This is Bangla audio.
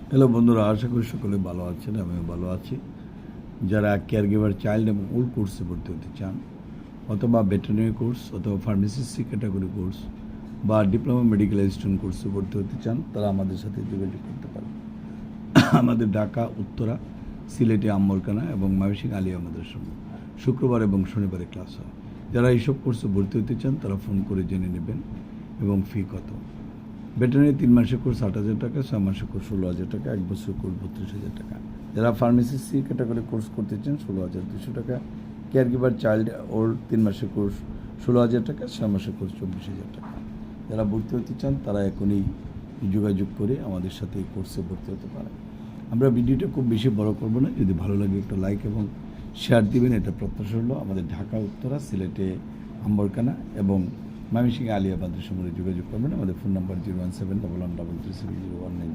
হ্যালো বন্ধুরা, আশা করি সকলে ভালো আছেন। আমিও ভালো আছি। যারা কেয়ার গিভার চাইল্ড এবং ওল্ড কোর্সে ভর্তি হতে চান, অথবা ভেটেরিনারি কোর্স অথবা ফার্মেসি সি ক্যাটাগরি কোর্স বা ডিপ্লোমা মেডিকেল অ্যাসিস্ট্যান্ট কোর্সে ভর্তি হতে চান, তারা আমাদের সাথে যোগাযোগ করতে পারেন। আমাদের ঢাকা, উত্তরা, সিলেটে আম্বরকানা এবং ময়মনসিংহ আলিয়া মাদ্রাসায় শুক্রবার এবং শনিবারে ক্লাস হয়। যারা এইসব কোর্সে ভর্তি হতে চান তারা ফোন করে জেনে নেবেন এবং ফি কত। ভেটেরিনারি 3 মাসের কোর্স 8,000 টাকা, 6 মাসের কোর্স 16,000 টাকা, 1 বছরের কোর্স 32,000 টাকা। যারা ফার্মেসি সি ক্যাটাগরি কোর্স করতে চান 16,200 টাকা। কেয়ার গিভার চাইল্ড ওর 3 মাসের কোর্স 16,000 টাকা, 6 মাসের কোর্স 24,000 টাকা। যারা ভর্তি হতে চান তারা এখনই যোগাযোগ করে আমাদের সাথে এই কোর্সে ভর্তি হতে পারেন। আমরা ভিডিওটা খুব বেশি বড় করব না, যদি ভালো লাগে একটু লাইক এবং শেয়ার দিবেন, এটা প্রত্যাশা হলো। আমাদের ঢাকা, উত্তরা, সিলেটে আম্বরকানা এবং ময়মনসিংহ আলিয়া মাদ্রাসার সঙ্গে যোগাযোগ করবেন। আমাদের ফোন নাম্বার 01711337019।